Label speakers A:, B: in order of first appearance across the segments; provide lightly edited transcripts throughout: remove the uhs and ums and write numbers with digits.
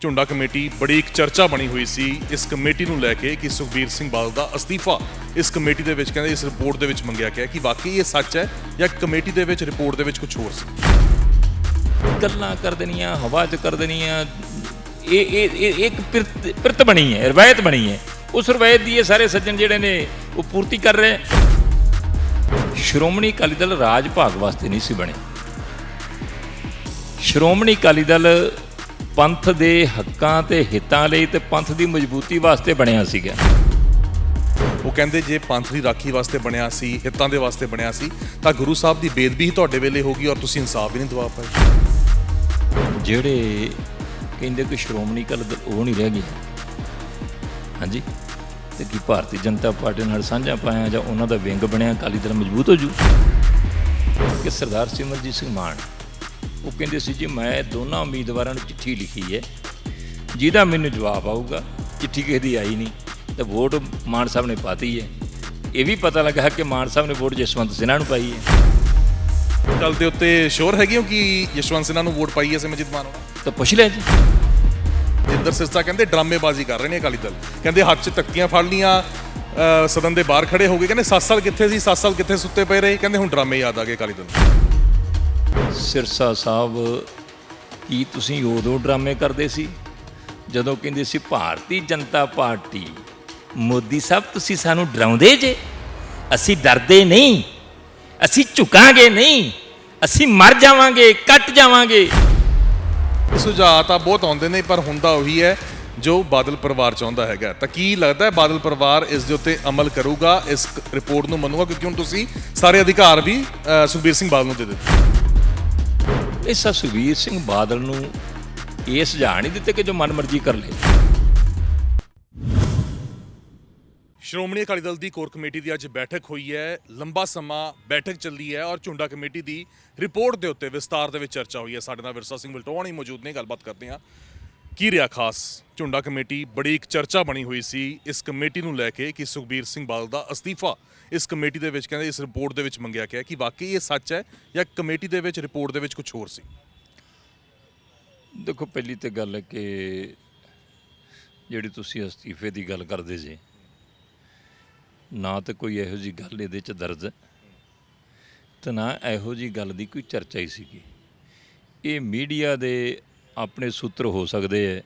A: ਝੁੰਡਾ committee ਬੜੀ ਇੱਕ ਚਰਚਾ ਬਣੀ ਹੋਈ ਸੀ ਇਸ ਕਮੇਟੀ ਨੂੰ ਲੈ ਕੇ ਕਿ ਸੁਖਬੀਰ ਸਿੰਘ ਬਾਦਲ ਦਾ ਅਸਤੀਫਾ ਇਸ ਕਮੇਟੀ ਦੇ ਵਿੱਚ ਕਹਿੰਦੇ ਇਸ ਰਿਪੋਰਟ ਦੇ ਵਿੱਚ ਮੰਗਿਆ ਗਿਆ ਕਿ ਵਾਕਈ ਇਹ ਸੱਚ ਹੈ ਜਾਂ ਕਮੇਟੀ ਦੇ ਵਿੱਚ ਰਿਪੋਰਟ ਦੇ ਵਿੱਚ ਕੁਝ ਹੋਰ ਸੀ।
B: ਗੱਲਾਂ ਕਰ ਦੇਣੀਆਂ ਹਵਾ 'ਚ ਕਰ ਦੇਣੀਆਂ ਇਹ ਇੱਕ ਪਿਰਤ ਬਣੀ ਹੈ, ਰਵਾਇਤ ਬਣੀ ਹੈ। ਉਸ ਰਵਾਇਤ ਦੀ ਇਹ ਸਾਰੇ ਸੱਜਣ ਜਿਹੜੇ ਨੇ ਉਹ ਪੂਰਤੀ ਕਰ ਰਹੇ। ਸ਼੍ਰੋਮਣੀ ਅਕਾਲੀ ਦਲ ਰਾਜ ਭਾਗ ਵਾਸਤੇ ਨਹੀਂ ਸੀ ਬਣੇ। ਸ਼੍ਰੋਮਣੀ ਅਕਾਲੀ ਦਲ ਪੰਥ ਦੇ ਹੱਕਾਂ ਤੇ ਹਿੱਤਾਂ ਲਈ ਤੇ ਪੰਥ ਦੀ ਮਜ਼ਬੂਤੀ ਵਾਸਤੇ ਬਣਿਆ ਸੀਗਾ।
A: ਉਹ ਕਹਿੰਦੇ ਜੇ ਪੰਥ ਦੀ ਰਾਖੀ ਵਾਸਤੇ ਬਣਿਆ ਸੀ, ਹਿੱਤਾਂ ਦੇ ਵਾਸਤੇ ਬਣਿਆ ਸੀ ਤਾਂ ਗੁਰੂ ਸਾਹਿਬ ਦੀ ਬੇਦਬੀ ਹੀ ਤੁਹਾਡੇ ਵੇਲੇ ਹੋਗੀ ਔਰ ਤੁਸੀਂ ਇਨਸਾਫ ਵੀ ਨਹੀਂ ਦਵਾ ਪਾਏ।
B: ਜਿਹੜੇ ਕਹਿੰਦੇ ਕਿ ਸ਼੍ਰੋਮਣੀ ਅਕਾਲੀ ਦਲ ਉਹ ਨਹੀਂ ਰਹਿ ਗਈ, ਹਾਂਜੀ, ਤੇ ਕੀ ਭਾਰਤੀ ਜਨਤਾ ਪਾਰਟੀ ਨਾਲ ਸਾਂਝਾ ਪਾਇਆ ਜਾਂ ਉਹਨਾਂ ਦਾ ਵਿੰਗ ਬਣਿਆ ਅਕਾਲੀ ਦਲ ਮਜ਼ਬੂਤ ਹੋ ਜੂ। ਕਿ ਸਰਦਾਰ ਸਿਮਰਜੀਤ ਸਿੰਘ ਮਾਨ ਉਹ ਕਹਿੰਦੇ ਸੀ ਜੀ ਮੈਂ ਦੋਨਾਂ ਉਮੀਦਵਾਰਾਂ ਨੂੰ ਚਿੱਠੀ ਲਿਖੀ ਹੈ, ਜਿਹਦਾ ਮੈਨੂੰ ਜਵਾਬ ਆਊਗਾ। ਚਿੱਠੀ ਕਿਸੇ ਦੀ ਆਈ ਨਹੀਂ ਤਾਂ ਵੋਟ ਮਾਨ ਸਾਹਿਬ ਨੇ ਪਾਤੀ ਹੈ। ਇਹ ਵੀ ਪਤਾ ਲੱਗਾ ਕਿ ਮਾਨ ਸਾਹਿਬ ਨੇ ਵੋਟ ਜਸਵੰਤ ਸਿਨਹਾ ਨੂੰ ਪਾਈ ਹੈ।
A: ਗੱਲ ਦੇ ਉੱਤੇ ਸ਼ੋਰ ਹੈਗੇ ਹੋ ਕਿ ਜਸਵੰਤ ਸਿਨਹਾ ਨੂੰ ਵੋਟ ਪਾਈ ਹੈ ਸਿਮਰਜੀਤ ਮਾਨ ਹੋਣਾ?
B: ਤਾਂ ਪੁੱਛ ਲਿਆ ਜੀ।
A: ਜਿੰਦਰ ਸਿਰਸਾ ਕਹਿੰਦੇ ਡਰਾਮੇਬਾਜ਼ੀ ਕਰ ਰਹੇ ਨੇ ਅਕਾਲੀ ਦਲ, ਕਹਿੰਦੇ ਹੱਥ 'ਚ ਤੱਕੀਆਂ ਫੜ ਲੀਆਂ, ਸਦਨ ਦੇ ਬਾਹਰ ਖੜੇ ਹੋ ਗਏ, ਕਹਿੰਦੇ 7 ਸਾਲ ਕਿੱਥੇ ਸੀ, 7 ਸਾਲ ਕਿੱਥੇ ਸੁੱਤੇ ਪਏ ਰਹੇ, ਕਹਿੰਦੇ ਹੁਣ ਡਰਾਮੇ ਯਾਦ ਆ ਗਏ ਅਕਾਲੀ ਦਲ।
B: ਸਿਰਸਾ ਸਾਹਿਬ ਕੀ ਤੁਸੀਂ ਉਦੋਂ ਡਰਾਮੇ ਕਰਦੇ ਸੀ ਜਦੋਂ ਕਹਿੰਦੇ ਸੀ ਭਾਰਤੀ ਜਨਤਾ ਪਾਰਟੀ, ਮੋਦੀ ਸਾਹਿਬ ਤੁਸੀਂ ਸਾਨੂੰ ਡਰਾਉਂਦੇ ਜੇ, ਅਸੀਂ ਡਰਦੇ ਨਹੀਂ, ਅਸੀਂ ਝੁਕਾਂਗੇ ਨਹੀਂ, ਅਸੀਂ ਮਰ ਜਾਵਾਂਗੇ, ਕੱਟ ਜਾਵਾਂਗੇ।
A: ਸੁਝਾਅ ਤਾਂ ਬਹੁਤ ਆਉਂਦੇ ਨੇ ਪਰ ਹੁੰਦਾ ਉਹੀ ਹੈ ਜੋ ਬਾਦਲ ਪਰਿਵਾਰ ਚਾਹੁੰਦਾ ਹੈਗਾ। ਤਾਂ ਕੀ ਲੱਗਦਾ ਹੈ ਬਾਦਲ ਪਰਿਵਾਰ ਇਸ ਦੇ ਉੱਤੇ ਅਮਲ ਕਰੂਗਾ, ਇਸ ਰਿਪੋਰਟ ਨੂੰ ਮੰਨੂਗਾ? ਕਿਉਂਕਿ ਹੁਣ ਤੁਸੀਂ ਸਾਰੇ ਅਧਿਕਾਰ ਵੀ ਸੁਖਬੀਰ ਸਿੰਘ ਬਾਦਲ ਨੂੰ ਦੇ ਦਿੱਤੇ।
B: ਇਸ ਸੁਖਬੀਰ ਸਿੰਘ ਬਾਦਲ ਨੂੰ ਇਹ ਸੁਝਾਅ ਨਹੀਂ ਦਿੱਤੇ ਕਿ ਜੋ ਮਨਮਰਜ਼ੀ ਕਰ ਲੇ।
A: ਸ਼੍ਰੋਮਣੀ ਅਕਾਲੀ ਦਲ ਦੀ ਕੋਰ ਕਮੇਟੀ ਦੀ ਅੱਜ ਬੈਠਕ ਹੋਈ ਹੈ। ਲੰਬਾ ਸਮਾਂ ਬੈਠਕ ਚੱਲੀ ਹੈ ਔਰ ਝੁੰਡਾ ਕਮੇਟੀ ਦੀ ਰਿਪੋਰਟ ਦੇ ਉੱਤੇ ਵਿਸਤਾਰ ਦੇ ਵਿੱਚ ਚਰਚਾ ਹੋਈ ਹੈ। ਸਾਡੇ ਨਾਲ ਵਿਰਸਾ ਸਿੰਘ ਵਲਟੋਆ ਮੌਜੂਦ ਨੇ, ਗੱਲਬਾਤ ਕਰਦੇ ਹਾਂ। ਕੀ ਰਿਹਾ ਖਾਸ? ਝੁੰਡਾ ਕਮੇਟੀ ਬੜੀ ਇੱਕ ਚਰਚਾ ਬਣੀ ਹੋਈ ਸੀ ਇਸ ਕਮੇਟੀ ਨੂੰ ਲੈ ਕੇ ਕਿ ਸੁਖਬੀਰ ਸਿੰਘ ਬਾਦਲ ਦਾ ਅਸਤੀਫਾ ਇਸ ਕਮੇਟੀ ਦੇ ਵਿੱਚ ਕਹਿੰਦੇ ਇਸ ਰਿਪੋਰਟ ਦੇ ਵਿੱਚ ਮੰਗਿਆ ਗਿਆ ਕਿ ਵਾਕਈ ਇਹ ਸੱਚ ਹੈ ਜਾਂ ਕਮੇਟੀ ਦੇ ਵਿੱਚ ਰਿਪੋਰਟ ਦੇ ਵਿੱਚ ਕੁਝ ਹੋਰ ਸੀ।
B: ਦੇਖੋ, ਪਹਿਲੀ ਤੇ ਗੱਲ ਹੈ ਕਿ ਜਿਹੜੀ ਤੁਸੀਂ ਅਸਤੀਫੇ ਦੀ ਗੱਲ ਕਰਦੇ ਜੇ, ਨਾ ਤਾਂ ਕੋਈ ਇਹੋ ਜਿਹੀ ਗੱਲ ਇਹਦੇ 'ਚ ਦਰਜ ਹੈ ਤੇ ਨਾ ਇਹੋ ਜਿਹੀ ਗੱਲ ਦੀ ਕੋਈ ਚਰਚਾ ਹੀ ਸੀਗੀ। ਇਹ ਮੀਡੀਆ ਦੇ ਆਪਣੇ ਸੂਤਰ ਹੋ ਸਕਦੇ ਹੈ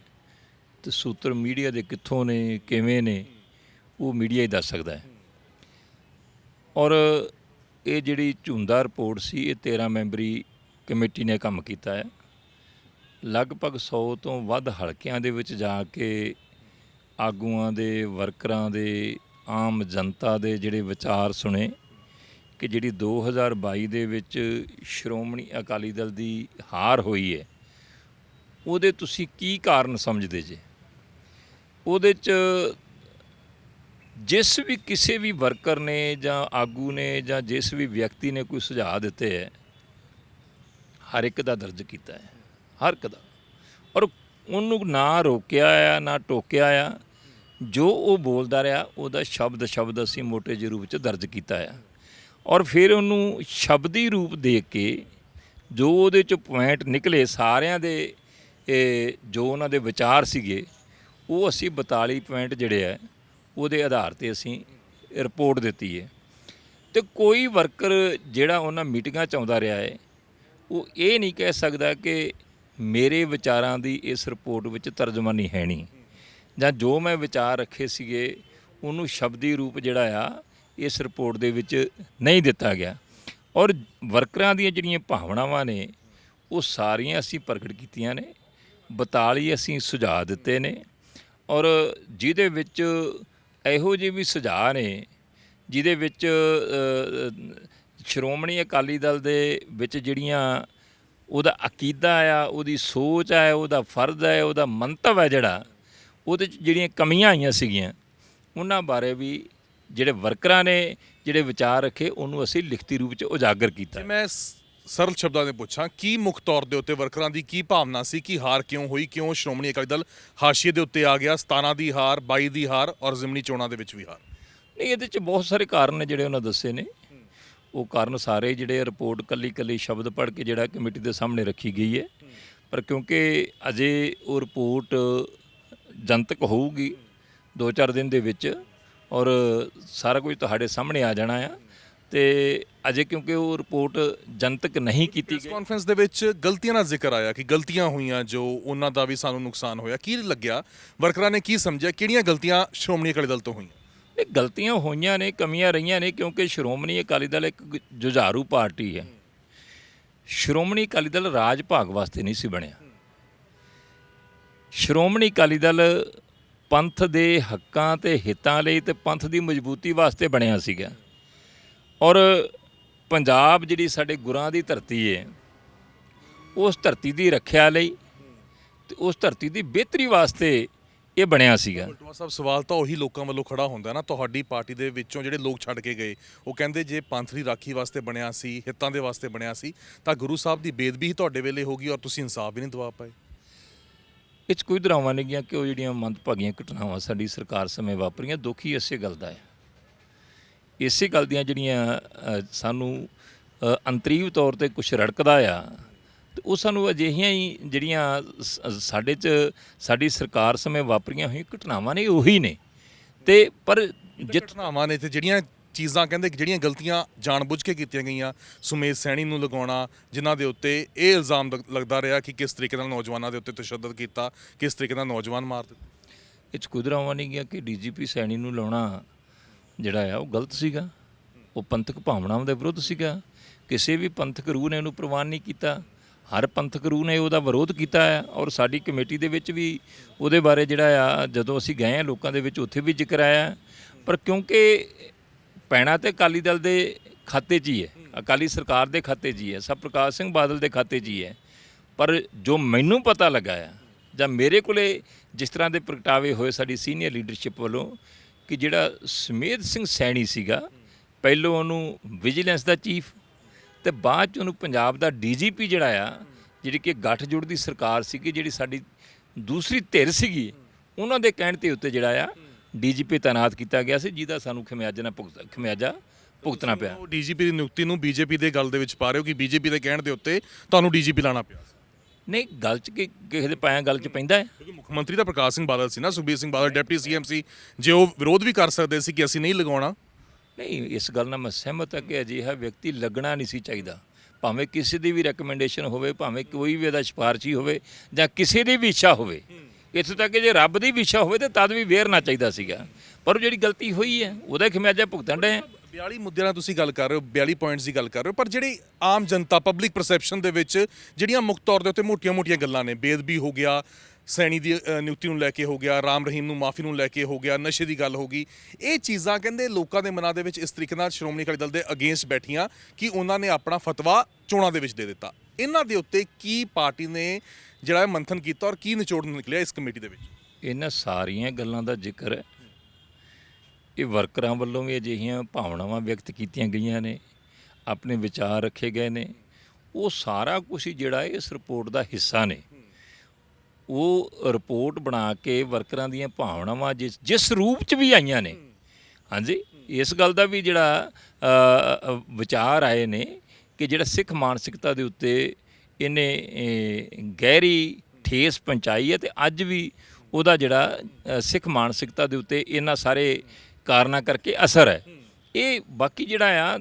B: ਤੇ ਸੂਤਰ ਮੀਡੀਆ ਦੇ ਕਿੱਥੋਂ ਨੇ, ਕਿਵੇਂ ਨੇ, ਉਹ ਮੀਡੀਆ ਹੀ ਦੱਸ ਸਕਦਾ ਹੈ। ਔਰ ਇਹ ਜਿਹੜੀ ਝੁੰਦਾ ਰਿਪੋਰਟ ਸੀ, ਇਹ 13 ਮੈਂਬਰੀ ਕਮੇਟੀ ਨੇ ਕੰਮ ਕੀਤਾ ਹੈ। ਲਗਭਗ 100 ਤੋਂ ਵੱਧ ਹਲਕਿਆਂ ਦੇ ਵਿੱਚ ਜਾ ਕੇ ਆਗੂਆਂ ਦੇ, ਵਰਕਰਾਂ ਦੇ, ਆਮ ਜਨਤਾ ਦੇ ਜਿਹੜੇ ਵਿਚਾਰ ਸੁਣੇ ਕਿ ਜਿਹੜੀ 2022 ਦੇ ਵਿੱਚ ਸ਼੍ਰੋਮਣੀ ਅਕਾਲੀ ਦਲ ਦੀ ਹਾਰ ਹੋਈ ਹੈ, ਉਹਦੇ ਤੁਸੀਂ ਕੀ ਕਾਰਨ ਸਮਝਦੇ ਜੇ? ਉਹਦੇ 'ਚ ਜਿਸ ਵੀ ਕਿਸੇ ਵੀ ਵਰਕਰ ਨੇ ਜਾਂ ਆਗੂ ਨੇ ਜਾਂ ਜਿਸ ਵੀ ਵਿਅਕਤੀ ਨੇ ਕੋਈ ਸੁਝਾਅ ਦਿੱਤੇ ਹੈ, ਹਰ ਇੱਕ ਦਾ ਦਰਜ ਕੀਤਾ ਹੈ, ਹਰ ਇੱਕ ਦਾ। ਔਰ ਉਹਨੂੰ ਨਾ ਰੋਕਿਆ ਆ ਨਾ ਟੋਕਿਆ ਆ। ਜੋ ਉਹ ਬੋਲਦਾ ਰਿਹਾ ਉਹਦਾ ਸ਼ਬਦ ਅਸੀਂ ਮੋਟੇ ਜਿਹੇ ਰੂਪ 'ਚ ਦਰਜ ਕੀਤਾ ਆ। ਔਰ ਫਿਰ ਉਹਨੂੰ ਸ਼ਬਦੀ ਰੂਪ ਦੇ ਕੇ ਜੋ ਉਹਦੇ 'ਚ ਪੁਆਇੰਟ ਨਿਕਲੇ ਸਾਰਿਆਂ ਦੇ, ਜੋ ਉਹਨਾਂ ਦੇ ਵਿਚਾਰ ਸੀਗੇ, ਉਹ ਅਸੀਂ 42 ਪੁਆਇੰਟ ਜਿਹੜੇ ਆ ਉਹਦੇ ਆਧਾਰ 'ਤੇ ਅਸੀਂ ਰਿਪੋਰਟ ਦਿੱਤੀ ਹੈ। ਅਤੇ ਕੋਈ ਵਰਕਰ ਜਿਹੜਾ ਉਹਨਾਂ ਮੀਟਿੰਗਾਂ 'ਚ ਆਉਂਦਾ ਰਿਹਾ ਹੈ, ਉਹ ਇਹ ਨਹੀਂ ਕਹਿ ਸਕਦਾ ਕਿ ਮੇਰੇ ਵਿਚਾਰਾਂ ਦੀ ਇਸ ਰਿਪੋਰਟ ਵਿੱਚ ਤਰਜਮਾਨੀ ਹੈ ਨਹੀਂ, ਜਾਂ ਜੋ ਮੈਂ ਵਿਚਾਰ ਰੱਖੇ ਸੀਗੇ ਉਹਨੂੰ ਸ਼ਬਦੀ ਰੂਪ ਜਿਹੜਾ ਆ ਇਸ ਰਿਪੋਰਟ ਦੇ ਵਿੱਚ ਨਹੀਂ ਦਿੱਤਾ ਗਿਆ। ਔਰ ਵਰਕਰਾਂ ਦੀਆਂ ਜਿਹੜੀਆਂ ਭਾਵਨਾਵਾਂ ਨੇ ਉਹ ਸਾਰੀਆਂ ਅਸੀਂ ਪ੍ਰਗਟ ਕੀਤੀਆਂ ਨੇ। 42 ਅਸੀਂ ਸੁਝਾਅ ਦਿੱਤੇ ਨੇ ਔਰ ਜਿਹਦੇ ਵਿੱਚ ਇਹੋ ਜਿਹੇ ਵੀ ਸੁਝਾਅ ਨੇ ਜਿਹਦੇ ਵਿੱਚ ਸ਼੍ਰੋਮਣੀ ਅਕਾਲੀ ਦਲ ਦੇ ਵਿੱਚ ਜਿਹੜੀਆਂ ਉਹਦਾ ਅਕੀਦਾ ਆ, ਉਹਦੀ ਸੋਚ ਹੈ, ਉਹਦਾ ਫਰਜ਼ ਹੈ, ਉਹਦਾ ਮੰਤਵ ਹੈ, ਜਿਹੜਾ ਉਹਦੇ 'ਚ ਜਿਹੜੀਆਂ ਕਮੀਆਂ ਆਈਆਂ ਸੀਗੀਆਂ, ਉਹਨਾਂ ਬਾਰੇ ਵੀ ਜਿਹੜੇ ਵਰਕਰਾਂ ਨੇ ਜਿਹੜੇ ਵਿਚਾਰ ਰੱਖੇ ਉਹਨੂੰ ਅਸੀਂ ਲਿਖਤੀ ਰੂਪ 'ਚ ਉਜਾਗਰ ਕੀਤਾ।
A: ਮੈਂ ਸਰਲ ਸ਼ਬਦਾਂ ਦੇ ਪੁੱਛਾਂ, ਕੀ ਮੁੱਖ ਤੌਰ ਦੇ ਉੱਤੇ ਵਰਕਰਾਂ ਦੀ ਕੀ ਭਾਵਨਾ ਸੀ? ਕੀ ਹਾਰ ਕਿਉਂ ਹੋਈ? ਕਿਉਂ ਸ਼੍ਰੋਮਣੀ ਅਕਾਲੀ ਦਲ ਹਾਸ਼ੀਏ ਦੇ ਉੱਤੇ ਆ ਗਿਆ? 17 ਦੀ ਹਾਰ, 22 ਦੀ ਹਾਰ ਔਰ ਜ਼ਿਮਨੀ ਚੋਣਾਂ ਦੇ ਵਿੱਚ ਵੀ ਹਾਰ।
B: ਨਹੀਂ, ਇਹਦੇ 'ਚ ਬਹੁਤ ਸਾਰੇ ਕਾਰਨ ਨੇ ਜਿਹੜੇ ਉਹਨਾਂ ਦੱਸੇ ਨੇ। ਉਹ ਕਾਰਨ ਸਾਰੇ ਜਿਹੜੇ ਰਿਪੋਰਟ ਕੱਲੀ ਸ਼ਬਦ ਪੜ੍ਹ ਕੇ ਜਿਹੜਾ ਕਮੇਟੀ ਦੇ ਸਾਹਮਣੇ ਰੱਖੀ ਗਈ ਹੈ, ਪਰ ਕਿਉਂਕਿ ਅਜੇ ਉਹ ਰਿਪੋਰਟ ਜਨਤਕ ਹੋਊਗੀ 2-4 ਦਿਨ ਦੇ ਵਿੱਚ, ਔਰ ਸਾਰਾ ਕੁਝ ਤੁਹਾਡੇ ਸਾਹਮਣੇ ਆ ਜਾਣਾ ਆ। ਤੇ ਅਜੇ ਕਿਉਂਕਿ ਉਹ ਰਿਪੋਰਟ ਜਨਤਕ ਨਹੀਂ ਕੀਤੀ
A: ਪ੍ਰੈਸ
B: ਗਈ।
A: ਕਾਨਫਰੰਸ ਦੇ ਵਿੱਚ ਗਲਤੀਆਂ ਦਾ ਜ਼ਿਕਰ ਆਇਆ ਕਿ ਗਲਤੀਆਂ ਹੋਈਆਂ, ਜੋ ਉਹਨਾਂ ਦਾ ਵੀ ਸਾਨੂੰ ਨੁਕਸਾਨ ਹੋਇਆ। ਕੀ ਲੱਗਿਆ, ਵਰਕਰਾਂ ਨੇ ਕੀ ਸਮਝਿਆ, ਕਿਹੜੀਆਂ ਗਲਤੀਆਂ ਸ਼੍ਰੋਮਣੀ ਅਕਾਲੀ ਦਲ ਤੋਂ ਹੋਈਆਂ?
B: ਇਹ ਗਲਤੀਆਂ ਹੋਈਆਂ ਨੇ, ਕਮੀਆਂ ਰਹੀਆਂ ਨੇ, ਕਿਉਂਕਿ ਸ਼੍ਰੋਮਣੀ ਅਕਾਲੀ ਦਲ ਇੱਕ ਜੁਝਾਰੂ ਪਾਰਟੀ ਹੈ। ਸ਼੍ਰੋਮਣੀ ਅਕਾਲੀ ਦਲ ਰਾਜ ਭਾਗ ਵਾਸਤੇ ਨਹੀਂ ਸੀ ਬਣਿਆ। ਸ਼੍ਰੋਮਣੀ ਅਕਾਲੀ ਦਲ ਪੰਥ ਦੇ ਹੱਕਾਂ ਤੇ ਹਿੱਤਾਂ ਲਈ ਤੇ ਪੰਥ ਦੀ ਮਜ਼ਬੂਤੀ ਵਾਸਤੇ ਬਣਿਆ ਸੀਗਾ। ਔਰ ਪੰਜਾਬ ਜਿਹੜੀ ਸਾਡੇ ਗੁਰਾਂ ਦੀ ਧਰਤੀ ਹੈ, ਉਸ ਧਰਤੀ ਦੀ ਰੱਖਿਆ ਲਈ ਤੇ ਉਸ ਧਰਤੀ ਦੀ ਬਿਹਤਰੀ ਵਾਸਤੇ ਇਹ ਬਣਿਆ ਸੀਗਾ।
A: ਬਲਟੋਆ ਸਾਹਿਬ, ਸਵਾਲ ਤਾਂ ਉਹੀ ਲੋਕਾਂ ਵੱਲੋਂ ਖੜਾ ਹੁੰਦਾ ਨਾ, ਤੁਹਾਡੀ ਪਾਰਟੀ ਦੇ ਵਿੱਚੋਂ ਜਿਹੜੇ ਲੋਕ ਛੱਡ ਕੇ ਗਏ, ਉਹ ਕਹਿੰਦੇ ਜੇ ਪੰਥ ਦੀ ਰਾਖੀ ਵਾਸਤੇ ਬਣਿਆ ਸੀ, ਹਿੱਤਾਂ ਦੇ ਵਾਸਤੇ ਬਣਿਆ ਸੀ, ਤਾਂ ਗੁਰੂ ਸਾਹਿਬ ਦੀ ਬੇਦਬੀ ਹੀ ਤੁਹਾਡੇ ਵੇਲੇ ਹੋ ਗਈ ਔਰ ਤੁਸੀਂ ਇਨਸਾਫ ਵੀ ਨਹੀਂ ਦਿਵਾ ਪਾਏ।
B: ਇਹ 'ਚ ਕੋਈ ਦਰਾਵਾਂ ਨਹੀਂ ਗਿਆ ਕਿ ਉਹ ਜਿਹੜੀਆਂ ਮੰਦਭਾਗੀਆਂ ਘਟਨਾਵਾਂ ਸਾਡੀ ਸਰਕਾਰ ਸਮੇਂ ਵਾਪਰੀਆਂ, ਦੁੱਖ ਹੀ ਇਸੇ ਗੱਲ ਦਾ ਹੈ। ਇਸੇ ਗੱਲ ਦੀਆਂ ਜਿਹੜੀਆਂ ਸਾਨੂੰ ਅੰਤਰੀਵ ਤੌਰ ਤੇ ਕੁਝ ਰੜਕਦਾ ਆ, ਤੇ ਉਹ ਸਾਨੂੰ ਅਜਿਹੀਆਂ ਹੀ ਜਿਹੜੀਆਂ ਸਾਡੇ 'ਚ ਸਾਡੀ ਸਰਕਾਰ ਸਮੇਂ ਵਾਪਰੀਆਂ ਹੋਈਆਂ ਘਟਨਾਵਾਂ ਨੇ, ਉਹੀ ਨੇ। ਤੇ ਪਰ
A: ਘਟਨਾਵਾਂ ਨੇ ਤੇ ਜਿਹੜੀਆਂ ਚੀਜ਼ਾਂ ਕਹਿੰਦੇ ਕਿ ਜਿਹੜੀਆਂ ਗਲਤੀਆਂ ਜਾਣਬੁੱਝ ਕੇ ਕੀਤੀਆਂ ਗਈਆਂ, ਸੁਮੇਧ ਸੈਣੀ ਨੂੰ ਲਗਾਉਣਾ, ਜਿਨ੍ਹਾਂ ਦੇ ਉੱਤੇ ਇਹ ਇਲਜ਼ਾਮ ਲੱਗਦਾ ਰਿਹਾ ਕਿ ਕਿਸ ਤਰੀਕੇ ਨਾਲ ਨੌਜਵਾਨਾਂ ਦੇ ਉੱਤੇ ਤਸ਼ੱਦਦ ਕੀਤਾ, ਕਿਸ ਤਰੀਕੇ ਨਾਲ ਨੌਜਵਾਨ ਮਾਰ ਦਿੱਤੇ।
B: ਇਹ 'ਚ ਕੋਈ ਦਰਾਵਾਂ ਨਹੀਂ ਗਿਆ ਕਿ ਡੀਜੀਪੀ ਸੈਣੀ ਨੂੰ ਲਾਉਣਾ ਜਿਹੜਾ ਆ ਉਹ ਗਲਤ ਸੀਗਾ, ਉਹ ਪੰਥਕ ਭਾਵਨਾਵਾਂ ਦੇ ਵਿਰੁੱਧ ਸੀਗਾ। ਕਿਸੇ ਵੀ ਪੰਥਕ ਰੂਹ ਨੇ ਉਹਨੂੰ ਪ੍ਰਵਾਨ ਨਹੀਂ ਕੀਤਾ, ਹਰ ਪੰਥਕ ਰੂਹ ਨੇ ਉਹਦਾ ਵਿਰੋਧ ਕੀਤਾ ਹੈ। ਔਰ ਸਾਡੀ ਕਮੇਟੀ ਦੇ ਵਿੱਚ ਵੀ ਉਹਦੇ ਬਾਰੇ ਜਿਹੜਾ ਆ, ਜਦੋਂ ਅਸੀਂ ਗਏ ਆ ਲੋਕਾਂ ਦੇ ਵਿੱਚ, ਉੱਥੇ ਵੀ ਜ਼ਿਕਰ ਆਇਆ। ਪਰ ਕਿਉਂਕਿ ਪੈਣਾ ਤੇ ਅਕਾਲੀ ਦਲ ਦੇ ਖਾਤੇ 'ਚ ਹੀ ਹੈ, ਅਕਾਲੀ ਸਰਕਾਰ ਦੇ ਖਾਤੇ 'ਚ ਹੀ ਹੈ, ਸਭ ਪ੍ਰਕਾਸ਼ ਸਿੰਘ ਬਾਦਲ ਦੇ ਖਾਤੇ 'ਚ ਹੀ ਹੈ। ਪਰ ਜੋ ਮੈਨੂੰ ਪਤਾ ਲੱਗਾ ਆ, ਜਾਂ ਮੇਰੇ ਕੋਲੇ ਜਿਸ ਤਰ੍ਹਾਂ ਦੇ ਪ੍ਰਗਟਾਵੇ ਹੋਏ ਸਾਡੀ ਸੀਨੀਅਰ ਲੀਡਰਸ਼ਿਪ ਵੱਲੋਂ, ਕਿ ਜਿਹੜਾ ਸੁਮੇਧ ਸਿੰਘ ਸੈਣੀ ਸੀਗਾ, ਪਹਿਲੋਂ ਉਹਨੂੰ ਵਿਜੀਲੈਂਸ ਦਾ ਚੀਫ ਤੇ ਬਾਅਦ 'ਚ ਉਹਨੂੰ ਪੰਜਾਬ ਦਾ ਡੀਜੀਪੀ ਜਿਹੜਾ ਆ, ਜਿਹੜੀ ਕਿ ਗੱਠਜੋੜ ਦੀ ਸਰਕਾਰ ਸੀਗੀ, ਜਿਹੜੀ ਸਾਡੀ ਦੂਸਰੀ ਧਿਰ ਸੀਗੀ, ਉਹਨਾਂ ਦੇ ਕਹਿਣ ਤੇ ਉੱਤੇ ਜਿਹੜਾ ਆ ਡੀਜੀਪੀ ਤਾਇਨਾਤ ਕੀਤਾ ਗਿਆ ਸੀ, ਜਿਹਦਾ ਸਾਨੂੰ ਖਮਿਆਜਾ ਭੁਗਤਣਾ ਪਿਆ।
A: ਉਹ ਡੀਜੀਪੀ ਦੀ ਨਿਯੁਕਤੀ ਨੂੰ ਬੀਜੇਪੀ ਦੇ ਗੱਲ ਦੇ ਵਿੱਚ ਪਾ ਰਹੇ ਹੋ ਕਿ ਬੀਜੇਪੀ ਦੇ ਕਹਿਣ ਦੇ ਉੱਤੇ ਤੁਹਾਨੂੰ ਡੀਜੀਪੀ ਲਾਣਾ ਪਿਆ।
B: ਨਹੀਂ, ਗੱਲ 'ਚ ਕਿਸੇ ਦੇ ਪਾਇਆ ਗੱਲ 'ਚ ਪੈਂਦਾ ਹੈ।
A: ਕਿਉਂਕਿ ਮੁੱਖ ਮੰਤਰੀ ਤਾਂ ਪ੍ਰਕਾਸ਼ ਸਿੰਘ ਬਾਦਲ ਸੀ ਨਾ, ਸੁਖਬੀਰ ਸਿੰਘ ਬਾਦਲ ਡਿਪਟੀ ਸੀਐਮ ਸੀ, ਜੇ ਉਹ ਵਿਰੋਧ ਵੀ ਕਰ ਸਕਦੇ ਸੀ ਕਿ ਅਸੀਂ ਨਹੀਂ ਲਗਾਉਣਾ।
B: ਨਹੀਂ, ਇਸ ਗੱਲ ਨਾਲ ਮੈਂ ਸਹਿਮਤ ਹਾਂ ਕਿ ਅਜਿਹਾ ਵਿਅਕਤੀ ਲੱਗਣਾ ਨਹੀਂ ਸੀ ਚਾਹੀਦਾ, ਭਾਵੇਂ ਕਿਸੇ ਦੀ ਵੀ ਰეკਮੈਂਡੇਸ਼ਨ ਹੋਵੇ, ਭਾਵੇਂ ਕੋਈ ਵੀ ਇਹਦਾ ਸਿਫਾਰਸ਼ੀ ਹੋਵੇ, ਜਾਂ ਕਿਸੇ ਦੀ ਵੀ ਇੱਛਾ ਹੋਵੇ। ਇੱਥੋਂ ਤੱਕ ਕਿ ਜੇ ਰੱਬ ਦੀ ਵੀ ਇੱਛਾ ਹੋਵੇ ਤਾਂ ਤਦ ਵੀ ਵੇਰਨਾ ਚਾਹੀਦਾ ਸੀਗਾ। ਪਰ ਉਹ ਜਿਹੜੀ ਗਲਤੀ ਹੋਈ ਹੈ, ਉਹਦਾ ਖਮਿਆਜਾ ਭੁਗਤਣ ਡਏ ਆ।
A: 42 ਮੁੱਦਿਆਂ ਨਾਲ ਤੁਸੀਂ ਗੱਲ ਕਰ ਰਹੇ ਹੋ, 42 ਪੁਆਇੰਟਸ ਦੀ ਗੱਲ ਕਰ ਰਹੇ ਹੋ, ਪਰ ਜਿਹੜੀ ਆਮ ਜਨਤਾ ਪਬਲਿਕ ਪਰਸੈਪਸ਼ਨ ਦੇ ਵਿੱਚ ਜਿਹੜੀਆਂ ਮੁੱਖ ਤੌਰ ਦੇ ਉੱਤੇ ਮੋਟੀਆਂ-ਮੋਟੀਆਂ ਗੱਲਾਂ ਨੇ, ਬੇਅਦਬੀ ਹੋ ਗਿਆ, ਸੈਣੀ ਦੀ ਨਿਯੁਕਤੀ ਨੂੰ ਲੈ ਕੇ ਹੋ ਗਿਆ, ਰਾਮ ਰਹੀਮ ਨੂੰ ਮਾਫੀ ਨੂੰ ਲੈ ਕੇ ਹੋ ਗਿਆ, ਨਸ਼ੇ ਦੀ ਗੱਲ ਹੋ ਗਈ, ਇਹ ਚੀਜ਼ਾਂ ਕਹਿੰਦੇ ਲੋਕਾਂ ਦੇ ਮਨਾਂ ਦੇ ਵਿੱਚ ਇਸ ਤਰੀਕੇ ਨਾਲ ਸ਼੍ਰੋਮਣੀ ਅਕਾਲੀ ਦਲ ਦੇ ਅਗੇਂਸਟ ਬੈਠੀਆਂ ਕਿ ਉਹਨਾਂ ਨੇ ਆਪਣਾ ਫਤਵਾ ਚੋਣਾਂ ਦੇ ਵਿੱਚ ਦੇ ਦਿੱਤਾ। ਇਹਨਾਂ ਦੇ ਉੱਤੇ ਕੀ ਪਾਰਟੀ ਨੇ ਜਿਹੜਾ ਮੰਥਨ ਕੀਤਾ ਔਰ ਕੀ ਨਿਚੋੜ ਨਿਕਲਿਆ ਇਸ ਕਮੇਟੀ ਦੇ ਵਿੱਚ?
B: ਇਹਨਾਂ ਸਾਰੀਆਂ ਗੱਲਾਂ ਦਾ ਜ਼ਿਕਰ ਹੈ, ਇਹ ਵਰਕਰਾਂ ਵੱਲੋਂ ਵੀ ਅਜਿਹੀਆਂ ਭਾਵਨਾਵਾਂ ਵਿਅਕਤ ਕੀਤੀਆਂ ਗਈਆਂ ਨੇ, ਆਪਣੇ ਵਿਚਾਰ ਰੱਖੇ ਗਏ ਨੇ। ਉਹ ਸਾਰਾ ਕੁਝ ਜਿਹੜਾ ਇਸ ਰਿਪੋਰਟ ਦਾ ਹਿੱਸਾ ਨੇ। ਉਹ ਰਿਪੋਰਟ ਬਣਾ ਕੇ ਵਰਕਰਾਂ ਦੀਆਂ ਭਾਵਨਾਵਾਂ ਜਿਸ ਰੂਪ 'ਚ ਵੀ ਆਈਆਂ ਨੇ, ਹਾਂਜੀ, ਇਸ ਗੱਲ ਦਾ ਵੀ ਜਿਹੜਾ ਵਿਚਾਰ ਆਏ ਨੇ ਕਿ ਜਿਹੜਾ ਸਿੱਖ ਮਾਨਸਿਕਤਾ ਦੇ ਉੱਤੇ ਇਹਨੇ ਗਹਿਰੀ ਠੇਸ ਪਹੁੰਚਾਈ ਹੈ, ਅਤੇ ਅੱਜ ਵੀ ਉਹਦਾ ਜਿਹੜਾ ਸਿੱਖ ਮਾਨਸਿਕਤਾ ਦੇ ਉੱਤੇ ਇਹਨਾਂ ਸਾਰੇ ਕਾਰਨਾਂ ਕਰਕੇ ਅਸਰ ਹੈ। ਇਹ ਬਾਕੀ ਜਿਹੜਾ ਆ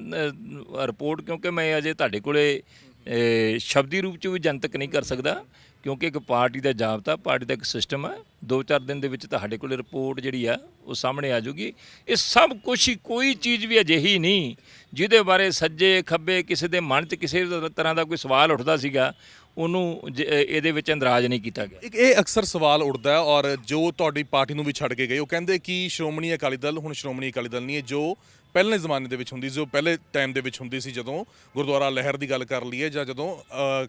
B: ਰਿਪੋਰਟ, ਕਿਉਂਕਿ ਮੈਂ ਅਜੇ ਤੁਹਾਡੇ ਕੋਲੇ ਸ਼ਬਦੀ ਰੂਪ 'ਚ ਵੀ ਜਨਤਕ ਨਹੀਂ ਕਰ ਸਕਦਾ, ਕਿਉਂਕਿ ਇੱਕ ਪਾਰਟੀ ਦਾ ਜਾਬਤਾ, ਪਾਰਟੀ ਦਾ ਇੱਕ ਸਿਸਟਮ ਹੈ। 2-4 ਦਿਨ ਦੇ ਵਿੱਚ ਤੁਹਾਡੇ ਕੋਲੇ ਰਿਪੋਰਟ ਜਿਹੜੀ ਆ ਉਹ ਸਾਹਮਣੇ ਆ ਜਾਊਗੀ। ਇਹ ਸਭ ਕੁਛ ਹੀ, ਕੋਈ ਚੀਜ਼ ਵੀ ਅਜਿਹੀ ਨਹੀਂ ਜਿਹਦੇ ਬਾਰੇ ਸੱਜੇ ਖੱਬੇ ਕਿਸੇ ਦੇ ਮਨ 'ਚ ਕਿਸੇ ਤਰ੍ਹਾਂ ਦਾ ਕੋਈ ਸਵਾਲ ਉੱਠਦਾ ਸੀਗਾ, ਉਹਨੂੰ ਇਹਦੇ ਵਿੱਚ ਅੰਦਰਾਜ ਨਹੀਂ ਕੀਤਾ ਗਿਆ।
A: ਇਹ ਅਕਸਰ ਸਵਾਲ ਉੱਠਦਾ ਹੈ, ਔਰ ਜੋ ਤੁਹਾਡੀ ਪਾਰਟੀ ਨੂੰ ਵੀ ਛੱਡ ਕੇ ਗਏ ਉਹ ਕਹਿੰਦੇ ਕਿ ਸ਼੍ਰੋਮਣੀ ਅਕਾਲੀ ਦਲ ਹੁਣ ਸ਼੍ਰੋਮਣੀ ਅਕਾਲੀ ਦਲ ਨਹੀਂ ਹੈ, ਜੋ ਪਹਿਲੇ ਜ਼ਮਾਨੇ ਦੇ ਵਿੱਚ ਹੁੰਦੀ ਸੀ, ਜੋ ਪਹਿਲੇ ਟਾਈਮ ਦੇ ਵਿੱਚ ਹੁੰਦੀ ਸੀ, ਜਦੋਂ ਗੁਰਦੁਆਰਾ ਲਹਿਰ ਦੀ ਗੱਲ ਕਰ ਲਈਏ ਜਾਂ ਜਦੋਂ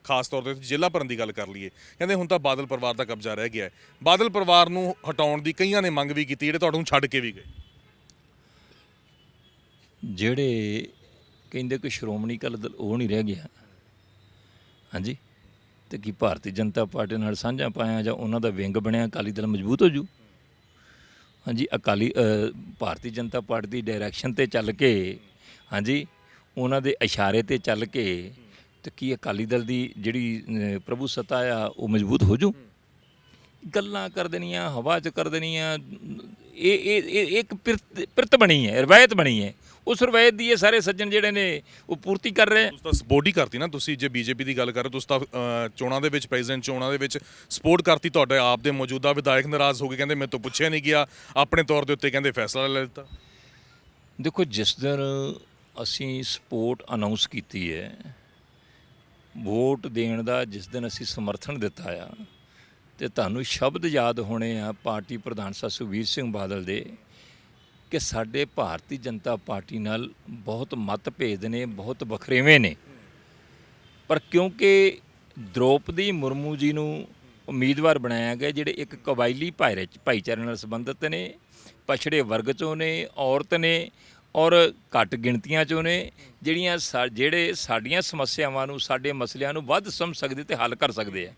A: ਖਾਸ ਤੌਰ 'ਤੇ ਜੇਲ੍ਹਾਂ ਭਰਨ ਦੀ ਗੱਲ ਕਰ ਲਈਏ। ਕਹਿੰਦੇ ਹੁਣ ਤਾਂ ਬਾਦਲ ਪਰਿਵਾਰ ਦਾ ਕਬਜ਼ਾ ਰਹਿ ਗਿਆ ਹੈ। ਬਾਦਲ ਪਰਿਵਾਰ ਨੂੰ ਹਟਾਉਣ ਦੀ ਕਈਆਂ ਨੇ ਮੰਗ ਵੀ ਕੀਤੀ, ਜਿਹੜੇ ਤੁਹਾਨੂੰ ਛੱਡ ਕੇ ਵੀ ਗਏ।
B: ਜਿਹੜੇ ਕਹਿੰਦੇ ਕਿ ਸ਼੍ਰੋਮਣੀ ਅਕਾਲੀ ਦਲ ਉਹ ਨਹੀਂ ਰਹਿ ਗਿਆ, ਹਾਂਜੀ, ਤੇ ਕੀ ਭਾਰਤੀ ਜਨਤਾ ਪਾਰਟੀ ਨਾਲ ਸਾਂਝਾ ਪਾਇਆ ਜਾਂ ਉਹਨਾਂ ਦਾ ਵਿੰਗ ਬਣਿਆ ਅਕਾਲੀ ਦਲ ਮਜ਼ਬੂਤ ਹੋ ਜੂ? ਹਾਂਜੀ, ਭਾਰਤੀ ਜਨਤਾ ਪਾਰਟੀ ਦੀ ਡਾਇਰੈਕਸ਼ਨ 'ਤੇ ਚੱਲ ਕੇ, ਹਾਂਜੀ, ਉਹਨਾਂ ਦੇ ਇਸ਼ਾਰੇ 'ਤੇ ਚੱਲ ਕੇ ਤੇ ਕੀ ਅਕਾਲੀ ਦਲ ਦੀ ਜਿਹੜੀ ਪ੍ਰਭੂ ਸੱਤਾ ਆ ਉਹ ਮਜ਼ਬੂਤ ਹੋ ਜੂ? ਗੱਲਾਂ ਕਰ ਦੇਣੀਆਂ, ਹਵਾ 'ਚ ਕਰ ਦੇਣੀਆਂ, ਇਹ ਇੱਕ ਪਿਰਤ ਬਣੀ ਹੈ, ਰਵਾਇਤ ਬਣੀ ਹੈ। ਉਸ ਰਵਾਇਤ ਦੀ ਇਹ ਸਾਰੇ ਸੱਜਣ ਜਿਹੜੇ ਨੇ ਉਹ ਪੂਰਤੀ ਕਰ ਰਹੇ ਆ।
A: ਤੁਸੀਂ ਤਾਂ ਸਪੋਰਟ ਹੀ ਕਰਤੀ ਨਾ, ਤੁਸੀਂ ਜੇ ਬੀਜੇਪੀ ਦੀ ਗੱਲ ਕਰ ਰਹੇ ਹੋ, ਤੁਸੀਂ ਤਾਂ ਚੋਣਾਂ ਦੇ ਵਿੱਚ, ਪ੍ਰੈਜ਼ੀਡੈਂਟ ਚੋਣਾਂ ਦੇ ਵਿੱਚ ਸਪੋਰਟ ਕਰਤੀ। ਤੁਹਾਡੇ ਆਪ ਦੇ ਮੌਜੂਦਾ ਵਿਧਾਇਕ ਨਾਰਾਜ਼ ਹੋ ਕੇ ਕਹਿੰਦੇ ਮੇਰੇ ਤੋਂ ਪੁੱਛਿਆ ਨਹੀਂ ਗਿਆ, ਆਪਣੇ ਤੌਰ ਦੇ ਉੱਤੇ ਕਹਿੰਦੇ ਫੈਸਲਾ ਲੈ ਲਿੱਤਾ।
B: ਦੇਖੋ, ਜਿਸ ਦਿਨ ਅਸੀਂ ਸਪੋਰਟ ਅਨਾਉਂਸ ਕੀਤੀ ਹੈ, ਵੋਟ ਦੇਣ ਦਾ ਜਿਸ ਦਿਨ ਅਸੀਂ ਸਮਰਥਨ ਦਿੱਤਾ ਆ, ਤੇ ਤੁਹਾਨੂੰ ਸ਼ਬਦ ਯਾਦ ਹੋਣੇ ਆ ਪਾਰਟੀ ਪ੍ਰਧਾਨ ਸਾਹਿਬ ਸੁਖਬੀਰ ਸਿੰਘ ਬਾਦਲ ਦੇ ਕਿ ਸਾਡੇ ਭਾਰਤੀ ਜਨਤਾ ਪਾਰਟੀ ਨਾਲ ਬਹੁਤ ਮਤਭੇਦ ਨੇ, ਬਹੁਤ ਵਖਰੇਵੇਂ ਨੇ, ਪਰ ਕਿਉਂਕਿ ਦ੍ਰੋਪਦੀ ਮੁਰਮੂ ਜੀ ਨੂੰ ਉਮੀਦਵਾਰ ਬਣਾਇਆ ਗਿਆ ਜਿਹੜੇ ਇੱਕ ਕਬਾਇਲੀ ਭਾਈਚਾਰੇ ਨਾਲ ਸੰਬੰਧਿਤ ਨੇ, ਪਛੜੇ ਵਰਗ 'ਚੋਂ ਨੇ, ਔਰਤ ਨੇ ਔਰ ਘੱਟ ਗਿਣਤੀਆਂ 'ਚੋਂ ਨੇ, ਜਿਹੜੇ ਸਾਡੀਆਂ ਸਮੱਸਿਆਵਾਂ ਨੂੰ, ਸਾਡੇ ਮਸਲਿਆਂ ਨੂੰ ਵੱਧ ਸਮਝ ਸਕਦੇ ਤੇ ਹੱਲ ਕਰ ਸਕਦੇ ਆ।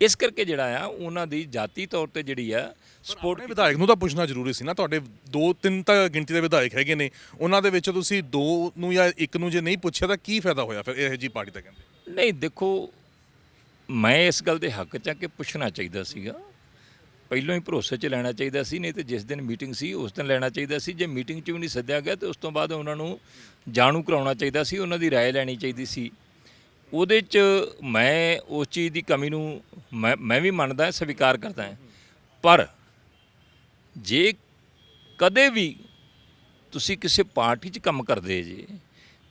B: ਇਸ ਕਰਕੇ ਜਿਹੜਾ ਆ ਉਹਨਾਂ ਦੀ ਜਾਤੀ ਤੌਰ ਤੇ ਜਿਹੜੀ ਆ ਸਪੋਰਟ।
A: ਵਿਧਾਇਕ ਨੂੰ ਤਾਂ ਪੁੱਛਣਾ ਜ਼ਰੂਰੀ ਸੀ ਨਾ, ਤੁਹਾਡੇ 2-3 ਤਾਂ ਗਿਣਤੀ ਦੇ ਵਿਧਾਇਕ ਹੈਗੇ ਨੇ, ਉਹਨਾਂ ਦੇ ਵਿੱਚ ਤੁਸੀਂ 2 ਨੂੰ ਜਾਂ 1 ਨੂੰ ਜੇ ਨਹੀਂ ਪੁੱਛਿਆ ਤਾਂ ਕੀ ਫਾਇਦਾ ਹੋਇਆ ਫਿਰ ਇਹੋ ਜਿਹੀ ਪਾਰਟੀ ਦਾ? ਕਹਿੰਦੇ
B: ਨਹੀਂ, ਦੇਖੋ, ਮੈਂ ਇਸ ਗੱਲ ਦੇ ਹੱਕ 'ਚ ਆ ਕਿ ਪੁੱਛਣਾ ਚਾਹੀਦਾ ਸੀਗਾ, ਪਹਿਲਾਂ ਹੀ ਭਰੋਸੇ 'ਚ ਲੈਣਾ ਚਾਹੀਦਾ ਸੀ, ਨਹੀਂ ਤੇ ਜਿਸ ਦਿਨ ਮੀਟਿੰਗ ਸੀ ਉਸ ਦਿਨ ਲੈਣਾ ਚਾਹੀਦਾ ਸੀ। ਜੇ ਮੀਟਿੰਗ 'ਚ ਵੀ ਨਹੀਂ ਸੱਦਿਆ ਗਿਆ ਤੇ ਉਸ ਤੋਂ ਬਾਅਦ ਉਹਨਾਂ ਨੂੰ ਜਾਣੂ ਕਰਾਉਣਾ ਚਾਹੀਦਾ ਸੀ, ਉਹਨਾਂ ਦੀ ਰਾਏ ਲੈਣੀ ਚਾਹੀਦੀ ਸੀ। ਉਹਦੇ 'ਚ ਮੈਂ ਉਸ ਚੀਜ਼ ਦੀ ਕਮੀ ਨੂੰ ਮੈਂ ਵੀ ਮੰਨਦਾ, ਸਵੀਕਾਰ ਕਰਦਾ ਹਾਂ। ਪਰ ਜੇ ਕਦੇ ਵੀ ਤੁਸੀਂ ਕਿਸੇ ਪਾਰਟੀ 'ਚ ਕੰਮ ਕਰਦੇ ਜੇ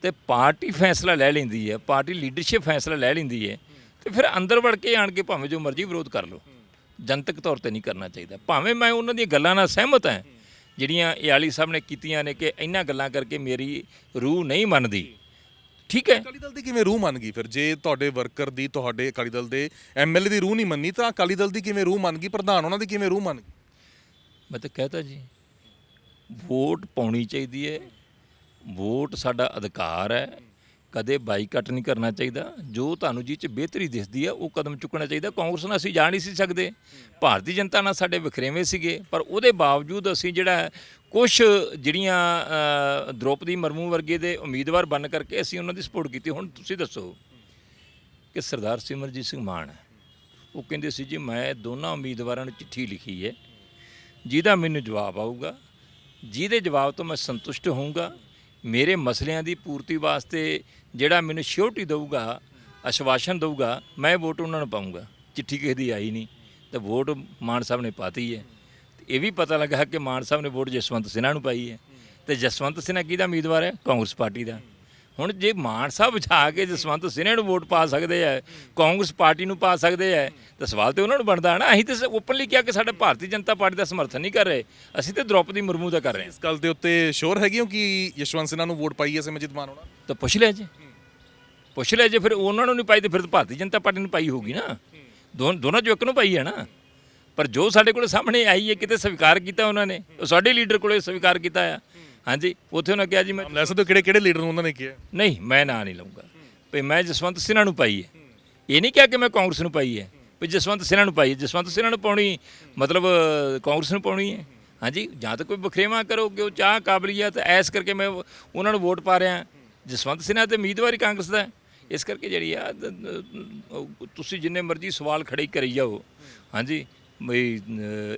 B: ਤੇ ਪਾਰਟੀ ਫੈਸਲਾ ਲੈ ਲੈਂਦੀ ਹੈ, ਪਾਰਟੀ ਲੀਡਰਸ਼ਿਪ ਫੈਸਲਾ ਲੈ ਲੈਂਦੀ ਹੈ, ਤੇ ਫਿਰ ਅੰਦਰ ਵੜ ਕੇ ਆਣ ਕੇ ਭਾਵੇਂ ਜੋ ਮਰਜ਼ੀ ਵਿਰੋਧ ਕਰ ਲਓ, ਜਨਤਕ ਤੌਰ ਤੇ ਨਹੀਂ ਕਰਨਾ ਚਾਹੀਦਾ। ਭਾਵੇਂ ਮੈਂ ਉਹਨਾਂ ਦੀਆਂ ਗੱਲਾਂ ਨਾਲ ਸਹਿਮਤ ਹਾਂ ਜਿਹੜੀਆਂ ਇਆਲੀ ਸਾਹਿਬ ਨੇ ਕੀਤੀਆਂ ਨੇ ਕਿ ਇਹਨਾਂ ਗੱਲਾਂ ਕਰਕੇ ਮੇਰੀ ਰੂਹ ਨਹੀਂ ਮੰਨਦੀ, ਠੀਕ ਹੈ।
A: ਅਕਾਲੀ ਦਲ ਦੀ ਕਿਵੇਂ ਰੂਹ ਮੰਨ ਗਈ ਫਿਰ? ਜੇ ਤੁਹਾਡੇ ਵਰਕਰ ਦੀ, ਤੁਹਾਡੇ ਅਕਾਲੀ ਦਲ ਦੇ ਐਮਐਲਏ ਦੀ ਰੂਹ ਨਹੀਂ ਮੰਨੀ ਤਾਂ ਅਕਾਲੀ ਦਲ ਦੀ ਕਿਵੇਂ ਰੂਹ ਮੰਨ ਗਈ? ਪ੍ਰਧਾਨ ਉਹਨਾਂ ਦੀ ਕਿਵੇਂ ਰੂਹ ਮੰਨ ਗਈ?
B: ਮੈਂ ਤਾਂ ਕਹਿਤਾ ਜੀ, ਵੋਟ ਪਾਉਣੀ ਚਾਹੀਦੀ ਹੈ, ਵੋਟ ਸਾਡਾ ਅਧਿਕਾਰ ਹੈ, ਕਦੇ ਬਾਈਕਾਟ ਨਹੀਂ ਕਰਨਾ ਚਾਹੀਦਾ। ਜੋ ਤੁਹਾਨੂੰ ਜੀ 'ਚ ਬਿਹਤਰੀ ਦਿਸਦੀ ਹੈ ਉਹ ਕਦਮ ਚੁੱਕਣਾ ਚਾਹੀਦਾ। ਕਾਂਗਰਸ ਨਾਲ ਅਸੀਂ ਜਾ ਨਹੀਂ ਸੀ ਸਕਦੇ, ਭਾਰਤੀ ਜਨਤਾ ਨਾਲ ਸਾਡੇ ਵਖਰੇਵੇਂ ਸੀਗੇ, ਪਰ ਉਹਦੇ ਬਾਵਜੂਦ ਅਸੀਂ ਜਿਹੜਾ ਕੁਛ ਜਿਹੜੀਆਂ ਦ੍ਰੋਪਦੀ ਮੁਰਮੂ ਵਰਗੇ ਦੇ ਉਮੀਦਵਾਰ ਬਣ ਕਰਕੇ ਅਸੀਂ ਉਹਨਾਂ ਦੀ ਸਪੋਰਟ ਕੀਤੀ। ਹੁਣ ਤੁਸੀਂ ਦੱਸੋ ਕਿ ਸਰਦਾਰ ਸਿਮਰਜੀਤ ਸਿੰਘ ਮਾਨ ਉਹ ਕਹਿੰਦੇ ਸੀ ਜੀ ਮੈਂ ਦੋਨਾਂ ਉਮੀਦਵਾਰਾਂ ਨੂੰ ਚਿੱਠੀ ਲਿਖੀ ਹੈ, ਜਿਹਦਾ ਮੈਨੂੰ ਜਵਾਬ ਆਊਗਾ, ਜਿਹਦੇ ਜਵਾਬ ਤੋਂ ਮੈਂ ਸੰਤੁਸ਼ਟ ਹੋਊਂਗਾ, ਮੇਰੇ ਮਸਲਿਆਂ ਦੀ ਪੂਰਤੀ ਵਾਸਤੇ ਜਿਹੜਾ ਮੈਨੂੰ ਸਿਓਰਟੀ ਦਊਗਾ, ਆਸ਼ਵਾਸਨ ਦਊਗਾ, ਮੈਂ ਵੋਟ ਉਹਨਾਂ ਨੂੰ ਪਾਊਂਗਾ। ਚਿੱਠੀ ਕਿਸੇ ਦੀ ਆਈ ਨਹੀਂ ਤੇ ਵੋਟ ਮਾਨ ਸਾਹਿਬ ਨੇ ਪਾਤੀ ਹੈ। ਇਹ ਵੀ ਪਤਾ ਲੱਗਾ ਕਿ ਮਾਨ ਸਾਹਿਬ ਨੇ ਵੋਟ ਜਸਵੰਤ ਸਿਨਹਾ ਨੂੰ ਪਾਈ ਹੈ, ਤੇ ਜਸਵੰਤ ਸਿਨਹਾ ਕਿਹਦਾ ਉਮੀਦਵਾਰ ਹੈ? ਕਾਂਗਰਸ ਪਾਰਟੀ ਦਾ। ਹੁਣ ਜੇ ਮਾਨ ਸਾਹਿਬ ਜਾ ਕੇ ਜਸਵੰਤ ਸਿਨਹਾ ਨੂੰ ਵੋਟ ਪਾ ਸਕਦੇ ਆ, ਕਾਂਗਰਸ ਪਾਰਟੀ ਨੂੰ ਪਾ ਸਕਦੇ ਆ, ਤਾਂ ਸਵਾਲ ਤੇ ਉਹਨਾਂ ਨੂੰ ਬਣਦਾ ਨਾ। ਅਸੀਂ ਤਾਂ ਓਪਨਲੀ ਕਿਹਾ ਕਿ ਸਾਡਾ ਭਾਰਤੀ ਜਨਤਾ ਪਾਰਟੀ ਦਾ ਸਮਰਥਨ ਨਹੀਂ ਕਰ ਰਹੇ, ਅਸੀਂ ਤਾਂ ਦ੍ਰੋਪਦੀ ਮੁਰਮੂ ਦਾ ਕਰ ਰਹੇ ਹਾਂ।
A: ਇਸ ਗੱਲ ਦੇ ਉੱਤੇ ਸ਼ੋਰ ਹੈਗੇ ਹੋ ਕਿ ਯਸ਼ਵੰਤ ਸਿਨਹਾ ਨੂੰ ਵੋਟ ਪਾਈ ਹੈ ਸਿਮਰਜੀਤ ਮਾਨ ਹੋਣਾ?
B: ਤਾਂ ਪੁੱਛ ਲਿਆ ਜੇ, ਪੁੱਛ ਲਿਆ ਜੇ। ਫਿਰ ਉਹਨਾਂ ਨੂੰ ਨਹੀਂ ਪਾਈ ਤੇ ਫਿਰ ਭਾਰਤੀ ਜਨਤਾ ਪਾਰਟੀ ਨੂੰ ਪਾਈ ਹੋਊਗੀ ਨਾ, ਦੋਨਾਂ ਚੋਂ ਇੱਕ ਨੂੰ ਪਾਈ ਹੈ ਨਾ। ਪਰ ਜੋ ਸਾਡੇ ਕੋਲ ਸਾਹਮਣੇ ਆਈ ਹੈ, ਕਿਤੇ ਸਵੀਕਾਰ ਕੀਤਾ ਉਹਨਾਂ ਨੇ, ਉਹ ਸਾਡੇ ਲੀਡਰ ਕੋਲੇ ਸਵੀਕਾਰ ਕੀਤਾ ਆ। ਹਾਂਜੀ, ਉੱਥੇ ਉਹਨਾਂ ਕਿਹਾ ਜੀ ਮੈਂ
A: ਲੈ ਸਕਦੇ ਹੋ ਕਿਹੜੇ ਲੀਡਰ ਨੂੰ ਉਹਨਾਂ ਨੇ ਕਿਹਾ?
B: ਨਹੀਂ, ਮੈਂ ਨਾਂ ਨਹੀਂ ਲਊਂਗਾ ਵੀ ਮੈਂ ਜਸਵੰਤ ਸਿਨਹਾ ਨੂੰ ਪਾਈ ਹੈ। ਇਹ ਨਹੀਂ ਕਿਹਾ ਕਿ ਮੈਂ ਕਾਂਗਰਸ ਨੂੰ ਪਾਈ ਹੈ, ਵੀ ਜਸਵੰਤ ਸਿਨਹਾ ਨੂੰ ਪਾਈ ਹੈ। ਜਸਵੰਤ ਸਿਨਹਾ ਨੂੰ ਪਾਉਣੀ ਮਤਲਬ ਕਾਂਗਰਸ ਨੂੰ ਪਾਉਣੀ ਹੈ। ਹਾਂਜੀ, ਜਾਂ ਤਾਂ ਕੋਈ ਵਖਰੇਵਾਂ ਕਰੋ ਕਿ ਉਹ ਚਾਹ ਕਾਬਲੀਅਤ ਐਸ ਕਰਕੇ ਮੈਂ ਉਹਨਾਂ ਨੂੰ ਵੋਟ ਪਾ ਰਿਹਾ। ਜਸਵੰਤ ਸਿਨਹਾ ਤੇ ਉਮੀਦਵਾਰ ਹੀ ਕਾਂਗਰਸ ਦਾ। ਇਸ ਕਰਕੇ ਜਿਹੜੀ ਆ ਤੁਸੀਂ ਜਿੰਨੇ ਮਰਜ਼ੀ ਸਵਾਲ ਖੜੇ ਕਰੀ ਜਾਓ, ਹਾਂਜੀ, ਬਈ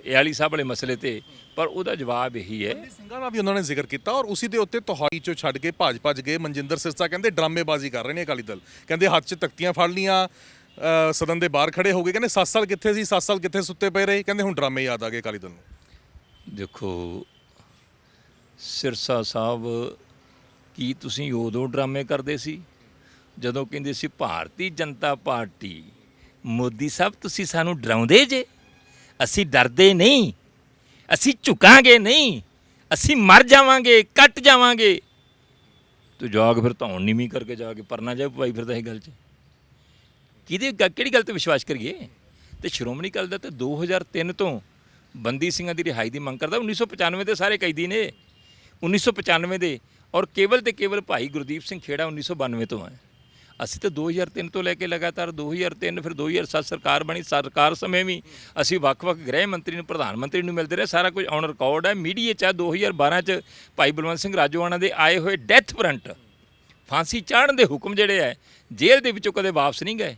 B: ਇਆਲੀ ਸਾਹਿਬ ਵਾਲੇ ਮਸਲੇ ਤੇ, ਪਰ ਉਹਦਾ ਜਵਾਬ ਇਹੀ ਹੈ।
A: ਸਿੰਘਾਂ ਦਾ ਵੀ ਉਹਨਾਂ ਨੇ ਜ਼ਿਕਰ ਕੀਤਾ ਔਰ ਉਸੇ ਦੇ ਉੱਤੇ ਤੁਹਾਡੀ ਚੋਂ ਛੱਡ ਕੇ ਭੱਜ ਗਏ ਮਨਜਿੰਦਰ ਸਿਰਸਾ। ਕਹਿੰਦੇ ਡਰਾਮੇਬਾਜ਼ੀ ਕਰ ਰਹੇ ਨੇ ਅਕਾਲੀ ਦਲ, ਕਹਿੰਦੇ ਹੱਥ 'ਚ ਤਖਤੀਆਂ ਫੜ ਲੀਆਂ, ਸਦਨ ਦੇ ਬਾਹਰ ਖੜੇ ਹੋ ਗਏ, ਕਹਿੰਦੇ 7 ਸਾਲ ਕਿੱਥੇ ਸੀ, 7 ਸਾਲ ਕਿੱਥੇ ਸੁੱਤੇ ਪਏ ਰਹੇ, ਕਹਿੰਦੇ ਹੁਣ ਡਰਾਮੇ ਯਾਦ ਆ ਗਏ ਅਕਾਲੀ ਦਲ ਨੂੰ।
B: ਦੇਖੋ ਸਿਰਸਾ ਸਾਹਿਬ, ਕੀ ਤੁਸੀਂ ਉਦੋਂ ਡਰਾਮੇ ਕਰਦੇ ਸੀ ਜਦੋਂ ਕਹਿੰਦੇ ਸੀ ਭਾਰਤੀ ਜਨਤਾ ਪਾਰਟੀ, ਮੋਦੀ ਸਾਹਿਬ ਤੁਸੀਂ ਸਾਨੂੰ ਡਰਾਉਂਦੇ ਜੇ, ਅਸੀਂ ਡਰਦੇ ਨਹੀਂ, ਅਸੀਂ ਝੁਕਾਂਗੇ ਨਹੀਂ, ਅਸੀਂ ਮਰ ਜਾਵਾਂਗੇ, ਕੱਟ ਜਾਵਾਂਗੇ। ਤੂੰ ਜਾ ਕੇ ਫਿਰ ਧੌਣ ਨੀਵੀਂ ਕਰਕੇ ਜਾ ਕੇ ਪਰਨਾ ਜਾ ਭਾਈ ਫਿਰਦਾ ਇਹ ਗੱਲ 'ਚ ਕਿਹੜੀ ਗੱਲ ਤੇ ਵਿਸ਼ਵਾਸ ਕਰੀਏ? ਤੇ ਸ਼੍ਰੋਮਣੀ ਅਕਾਲੀ ਦਲ ਤੇ 2003 ਤੋਂ ਬੰਦੀ ਸਿੰਘਾਂ ਦੀ ਰਿਹਾਈ ਦੀ ਮੰਗ ਕਰਦਾ। 1995 ਦੇ ਸਾਰੇ ਕੈਦੀ ਨੇ, 1995 ਦੇ, ਔਰ ਕੇਵਲ ਤੇ ਕੇਵਲ ਭਾਈ ਗੁਰਦੀਪ ਸਿੰਘ ਖੇੜਾ 1992 ਤੋਂ ਹੈ। ਅਸੀਂ ਤਾਂ 2003 ਤੋਂ ਲੈ ਕੇ ਲਗਾਤਾਰ 2003 ਫਿਰ 2007 ਸਰਕਾਰ ਬਣੀ। ਸਰਕਾਰ ਸਮੇਂ ਵੀ ਅਸੀਂ ਵੱਖ-ਵੱਖ ਗ੍ਰਹਿ ਮੰਤਰੀ ਨੂੰ, ਪ੍ਰਧਾਨ ਮੰਤਰੀ ਨੂੰ ਮਿਲਦੇ ਰਹੇ, ਸਾਰਾ ਕੁਝ ਔਨ ਰਿਕਾਰਡ ਹੈ। ਮੀਡੀਆ 'ਚ 2012 'ਚ ਭਾਈ ਬਲਵੰਤ ਸਿੰਘ ਰਾਜੋਆਣਾ ਦੇ ਆਏ ਹੋਏ ਡੈਥ ਵਾਰੰਟ ਫਾਂਸੀ ਚਾੜਨ ਦੇ ਹੁਕਮ ਜਿਹੜੇ ਹੈ ਜੇਲ੍ਹ ਦੇ ਵਿੱਚੋਂ ਕਦੇ ਵਾਪਸ ਨਹੀਂ ਗਏ।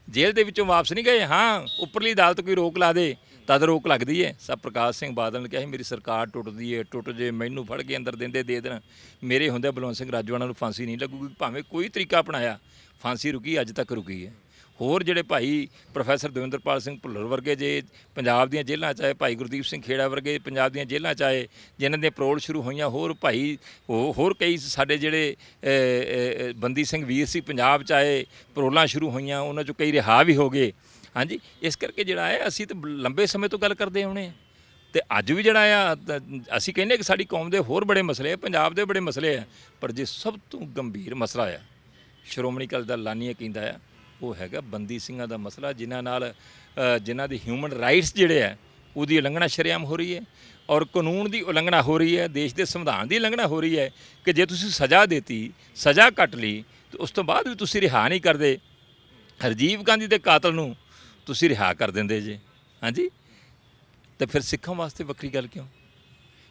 B: ਜੇਲ੍ਹ ਦੇ ਵਿੱਚੋਂ ਵਾਪਸ ਨਹੀਂ ਗਏ। ਹਾਂ, ਉੱਪਰਲੀ ਅਦਾਲਤ ਕੋਈ ਰੋਕ ਲਾ ਦੇ ਤਦ ਰੋਕ ਲੱਗਦੀ ਹੈ। ਸਭ ਪ੍ਰਕਾਸ਼ ਸਿੰਘ ਬਾਦਲ ਨੇ ਕਿਹਾ ਸੀ ਮੇਰੀ ਸਰਕਾਰ ਟੁੱਟਦੀ ਹੈ, ਟੁੱਟ ਜੇ ਮੈਨੂੰ ਫੜ ਕੇ ਅੰਦਰ ਦਿੰਦੇ ਦੇ ਦੇਣ, ਮੇਰੇ ਹੁੰਦੇ ਬਲਵੰਤ ਸਿੰਘ ਰਾਜੋਆਣਾ ਨੂੰ ਫਾਂਸੀ ਨਹੀਂ ਲੱਗੂਗੀ। ਭਾਵੇਂ ਕੋਈ ਤਰੀਕਾ ਅਪਣਾਇਆ, ਫਾਂਸੀ ਰੁਕੀ, ਅੱਜ ਤੱਕ ਰੁਕੀ ਹੈ। ਹੋਰ ਜਿਹੜੇ ਭਾਈ ਪ੍ਰੋਫੈਸਰ ਦਵਿੰਦਰਪਾਲ ਸਿੰਘ ਭੁੱਲਰ ਵਰਗੇ ਜੇ ਪੰਜਾਬ ਦੀਆਂ ਜੇਲ੍ਹਾਂ 'ਚ ਆਏ, ਭਾਈ ਗੁਰਦੀਪ ਸਿੰਘ ਖੇੜਾ ਵਰਗੇ ਪੰਜਾਬ ਦੀਆਂ ਜੇਲ੍ਹਾਂ 'ਚ ਆਏ, ਜਿਨ੍ਹਾਂ ਦੀਆਂ ਪਰੋਲ ਸ਼ੁਰੂ ਹੋਈਆਂ, ਹੋਰ ਭਾਈ ਹੋਰ ਕਈ ਸਾਡੇ ਜਿਹੜੇ ਬੰਦੀ ਸਿੰਘ ਵੀਰ ਸੀ ਪੰਜਾਬ 'ਚ ਆਏ, ਪਰੋਲਾਂ ਸ਼ੁਰੂ ਹੋਈਆਂ, ਉਹਨਾਂ 'ਚੋਂ ਕਈ ਰਿਹਾ ਵੀ ਹੋ ਗਏ। ਹਾਂਜੀ, ਇਸ ਕਰਕੇ ਜਿਹੜਾ ਹੈ ਅਸੀਂ ਤਾਂ ਲੰਬੇ ਸਮੇਂ ਤੋਂ ਗੱਲ ਕਰਦੇ ਆਉਣੇ ਆ ਤੇ ਅੱਜ ਵੀ ਜਿਹੜਾ ਆ ਅਸੀਂ ਕਹਿੰਦੇ ਕਿ ਸਾਡੀ ਕੌਮ ਦੇ ਹੋਰ ਬੜੇ ਮਸਲੇ ਆ, ਪੰਜਾਬ ਦੇ ਬੜੇ ਮਸਲੇ ਆ, ਪਰ ਜੇ ਸਭ ਤੋਂ ਗੰਭੀਰ ਮਸਲਾ ਆ ਸ਼੍ਰੋਮਣੀ ਅਕਾਲੀ ਦਲ ਲਾਨੀਆ ਕਹਿੰਦਾ ਆ, ਉਹ ਹੈਗਾ ਬੰਦੀ ਸਿੰਘਾਂ ਦਾ ਮਸਲਾ, ਜਿਨ੍ਹਾਂ ਦੇ ਹਿਊਮਨ ਰਾਈਟਸ ਜਿਹੜੇ ਆ ਉਹਦੀ ਉਲੰਘਣਾ ਸ਼ਰੇਆਮ ਹੋ ਰਹੀ ਹੈ ਔਰ ਕਾਨੂੰਨ ਦੀ ਉਲੰਘਣਾ ਹੋ ਰਹੀ ਹੈ, ਦੇਸ਼ ਦੇ ਸੰਵਿਧਾਨ ਦੀ ਉਲੰਘਣਾ ਹੋ ਰਹੀ ਹੈ ਕਿ ਜੇ ਤੁਸੀਂ ਸਜ਼ਾ ਦਿੱਤੀ, ਸਜ਼ਾ ਕੱਟ ਲਈ ਤੇ ਉਸ ਤੋਂ ਬਾਅਦ ਵੀ ਤੁਸੀਂ ਰਿਹਾ ਨਹੀਂ ਕਰਦੇ। ਰਾਜੀਵ ਗਾਂਧੀ ਦੇ ਕਾਤਲ ਨੂੰ ਤੁਸੀਂ ਰਿਹਾ ਕਰ ਦਿੰਦੇ ਜੇ। ਹਾਂਜੀ, ਤੇ ਫਿਰ ਸਿੱਖਾਂ ਵਾਸਤੇ ਵੱਖਰੀ ਗੱਲ ਕਿਉਂ?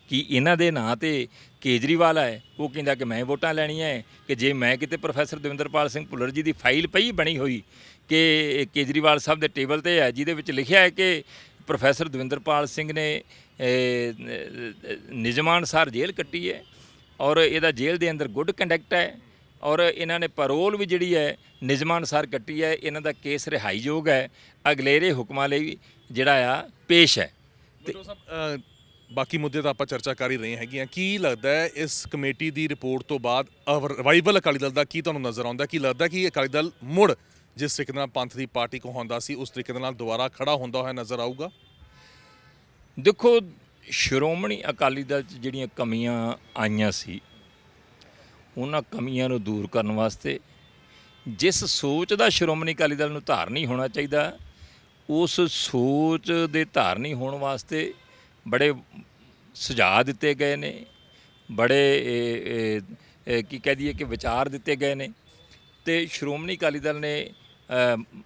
B: ਕਿ ਇਹਨਾਂ ਦੇ ਨਾਂ 'ਤੇ ਕੇਜਰੀਵਾਲ ਹੈ, ਉਹ ਕਹਿੰਦਾ ਕਿ ਮੈਂ ਵੋਟਾਂ ਲੈਣੀਆਂ ਹੈ, ਕਿ ਜੇ ਮੈਂ ਕਿਤੇ ਪ੍ਰੋਫੈਸਰ ਦਵਿੰਦਰਪਾਲ ਸਿੰਘ ਭੁੱਲਰ ਜੀ ਦੀ ਫਾਈਲ ਪਈ ਬਣੀ ਹੋਈ ਕਿ ਕੇਜਰੀਵਾਲ ਸਾਹਿਬ ਦੇ ਟੇਬਲ 'ਤੇ ਹੈ, ਜਿਹਦੇ ਵਿੱਚ ਲਿਖਿਆ ਹੈ ਕਿ ਪ੍ਰੋਫੈਸਰ ਦਵਿੰਦਰਪਾਲ ਸਿੰਘ ਨੇ ਨਿਯਮਾਂ ਅਨੁਸਾਰ ਜੇਲ੍ਹ ਕੱਟੀ ਹੈ ਔਰ ਇਹਦਾ ਜੇਲ੍ਹ ਦੇ ਅੰਦਰ ਗੁੱਡ ਕੰਡਕਟ ਹੈ ਔਰ ਇਹਨਾਂ ਨੇ ਪੈਰੋਲ ਵੀ ਜਿਹੜੀ ਹੈ ਨਿਯਮਾਂ ਅਨੁਸਾਰ ਕੱਟੀ ਹੈ, ਇਹਨਾਂ ਦਾ ਕੇਸ ਰਿਹਾਈਯੋਗ ਹੈ, ਅਗਲੇਰੇ ਹੁਕਮਾਂ ਲਈ ਜਿਹੜਾ ਆ ਪੇਸ਼ ਹੈ।
A: ਬਟੋ ਸਾਹਿਬ, ਬਾਕੀ ਮੁੱਦੇ ਤਾਂ ਆਪਾਂ ਚਰਚਾ ਕਰ ਹੀ ਰਹੇ ਹੈਗੀਆਂ। ਕੀ ਲੱਗਦਾ ਹੈ ਇਸ ਕਮੇਟੀ ਦੀ ਰਿਪੋਰਟ ਤੋਂ ਬਾਅਦ ਰਿਵਾਈਵਲ ਅਕਾਲੀ ਦਲ ਦਾ ਕੀ ਤੁਹਾਨੂੰ ਨਜ਼ਰ ਆਉਂਦਾ? ਕੀ ਲੱਗਦਾ ਕਿ ਅਕਾਲੀ ਦਲ ਮੁੜ ਜਿਸ ਤਰੀਕੇ ਨਾਲ ਪੰਥ ਦੀ ਪਾਰਟੀ ਕਹਾਉਂਦਾ ਸੀ ਉਸ ਤਰੀਕੇ ਦੇ ਨਾਲ ਦੁਬਾਰਾ ਖੜਾ ਹੁੰਦਾ ਹੋਇਆ ਨਜ਼ਰ ਆਊਗਾ?
B: ਦੇਖੋ, ਸ਼੍ਰੋਮਣੀ ਅਕਾਲੀ ਦਲ 'ਚ ਜਿਹੜੀਆਂ ਕਮੀਆਂ ਆਈਆਂ ਸੀ, ਉਹਨਾਂ ਕਮੀਆਂ ਨੂੰ ਦੂਰ ਕਰਨ ਵਾਸਤੇ ਜਿਸ ਸੋਚ ਦਾ ਸ਼੍ਰੋਮਣੀ ਅਕਾਲੀ ਦਲ ਨੂੰ ਧਾਰਨੀ ਹੋਣਾ ਚਾਹੀਦਾ, ਉਸ ਸੋਚ ਦੇ ਧਾਰਨੀ ਹੋਣ ਵਾਸਤੇ ਬੜੇ ਸੁਝਾਅ ਦਿੱਤੇ ਗਏ ਨੇ, ਬੜੇ ਕੀ ਕਹਿ ਦਈਏ ਕਿ ਵਿਚਾਰ ਦਿੱਤੇ ਗਏ ਨੇ ਤੇ ਸ਼੍ਰੋਮਣੀ ਅਕਾਲੀ ਦਲ ਨੇ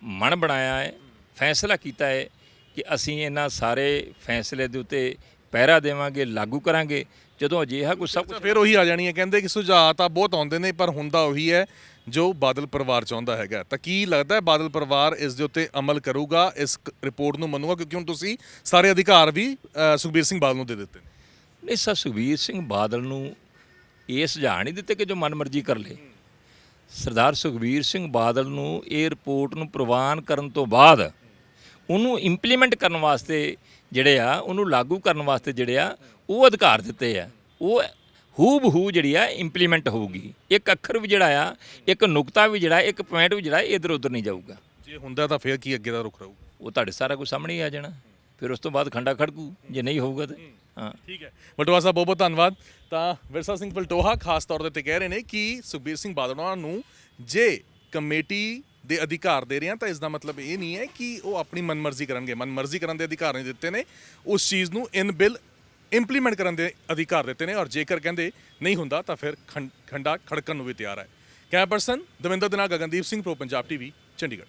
B: ਮਨ ਬਣਾਇਆ ਹੈ, ਫੈਸਲਾ ਕੀਤਾ ਹੈ ਕਿ ਅਸੀਂ ਇਹਨਾਂ ਸਾਰੇ ਫੈਸਲੇ ਦੇ ਉੱਤੇ ਪਹਿਰਾ ਦੇਵਾਂਗੇ, ਲਾਗੂ ਕਰਾਂਗੇ। ਜਦੋਂ ਅਜਿਹਾ ਕੁਝ ਸਭ ਕੁਝ
A: ਫਿਰ ਉਹੀ ਆ ਜਾਣੀ ਹੈ, ਕਹਿੰਦੇ ਕਿ ਸੁਝਾਅ ਤਾਂ ਬਹੁਤ ਆਉਂਦੇ ਨੇ ਪਰ ਹੁੰਦਾ ਉਹੀ ਹੈ ਜੋ ਬਾਦਲ ਪਰਿਵਾਰ ਚਾਹੁੰਦਾ ਹੈਗਾ। ਤਾਂ ਕੀ ਲੱਗਦਾ ਹੈ ਬਾਦਲ ਪਰਿਵਾਰ ਇਸ ਦੇ ਉੱਤੇ ਅਮਲ ਕਰੂਗਾ, ਇਸ ਰਿਪੋਰਟ ਨੂੰ ਮੰਨੂਗਾ? ਕਿਉਂਕਿ ਹੁਣ ਤੁਸੀਂ ਸਾਰੇ ਅਧਿਕਾਰ ਵੀ ਸੁਖਬੀਰ ਸਿੰਘ ਬਾਦਲ ਨੂੰ ਦੇ ਦਿੱਤੇ ਨੇ।
B: ਨਹੀਂ ਸਰ, ਸੁਖਬੀਰ ਸਿੰਘ ਬਾਦਲ ਨੂੰ ਇਹ ਸੁਝਾਅ ਨਹੀਂ ਦਿੱਤੇ ਕਿ ਜੋ ਮਨਮਰਜ਼ੀ ਕਰ ਲੇ। ਸਰਦਾਰ ਸੁਖਬੀਰ ਸਿੰਘ ਬਾਦਲ ਨੂੰ ਇਹ ਰਿਪੋਰਟ ਨੂੰ ਪ੍ਰਵਾਨ ਕਰਨ ਤੋਂ ਬਾਅਦ ਉਹਨੂੰ ਇੰਪਲੀਮੈਂਟ ਕਰਨ ਵਾਸਤੇ ਜਿਹੜੇ ਆ, ਉਹਨੂੰ ਲਾਗੂ ਕਰਨ ਵਾਸਤੇ ਜਿਹੜੇ ਆ ਉਹ ਅਧਿਕਾਰ ਦਿੱਤੇ ਆ। ਉਹ ਹੂ ਬਹੂ ਜਿਹੜੀ ਆ ਇੰਪਲੀਮੈਂਟ ਹੋਊਗੀ। ਇੱਕ ਅੱਖਰ ਵੀ ਜਿਹੜਾ ਆ, ਇੱਕ ਨੁਕਤਾ ਵੀ ਜਿਹੜਾ, ਇੱਕ ਪੁਆਇੰਟ ਵੀ ਜਿਹੜਾ ਇੱਧਰ ਉੱਧਰ ਨਹੀਂ ਜਾਊਗਾ।
A: ਜੇ ਹੁੰਦਾ ਤਾਂ ਫਿਰ ਕੀ ਅੱਗੇ ਦਾ ਰੁਖ ਰਹੂ?
B: ਉਹ ਤੁਹਾਡੇ ਸਾਰਾ ਕੁਝ ਸਾਹਮਣੇ ਹੀ ਆ ਜਾਣਾ, ਫਿਰ ਉਸ ਤੋਂ ਬਾਅਦ ਖੰਡਾ ਖੜਕੂ ਜੇ ਨਹੀਂ ਹੋਊਗਾ ਤਾਂ। ਹਾਂ,
A: ਠੀਕ ਹੈ ਵਲਟੋਹਾ ਸਾਹਿਬ, ਬਹੁਤ ਬਹੁਤ ਧੰਨਵਾਦ। ਤਾਂ ਵਿਰਸਾ ਸਿੰਘ ਵਲਟੋਹਾ ਖਾਸ ਤੌਰ ਤੇ ਕਹਿ ਰਹੇ ਨੇ ਕਿ ਸੁਖਬੀਰ ਸਿੰਘ ਬਾਦਲ ਉਹਨਾਂ ਨੂੰ ਜੇ ਕਮੇਟੀ ਦੇ ਅਧਿਕਾਰ ਦੇ ਰਹੇ ਆ ਤਾਂ ਇਸ ਦਾ ਮਤਲਬ ਇਹ ਨਹੀਂ ਹੈ ਕਿ ਉਹ ਆਪਣੀ ਮਨਮਰਜ਼ੀ ਕਰਨਗੇ। ਮਨਮਰਜ਼ੀ ਕਰਨ ਦੇ ਅਧਿਕਾਰ ਨਹੀਂ ਦਿੱਤੇ ਨੇ, ਉਸ ਚੀਜ਼ ਨੂੰ ਇਨ ਬਿਲ ਇੰਪਲੀਮੈਂਟ ਕਰਨ ਦੇ ਅਧਿਕਾਰ ਦਿੱਤੇ ਨੇ ਔਰ ਜੇਕਰ ਕਹਿੰਦੇ ਨਹੀਂ ਹੁੰਦਾ ਤਾਂ ਫਿਰ ਖੰਡਾ ਖੜਕਣ ਨੂੰ ਵੀ ਤਿਆਰ ਹੈ। ਕੈਮਰਾ ਪਰਸਨ ਦਵਿੰਦਰ ਦੇ ਨਾਲ ਗਗਨਦੀਪ ਸਿੰਘ, ਪ੍ਰੋ ਪੰਜਾਬ ਟੀਵੀ, ਚੰਡੀਗੜ੍ਹ।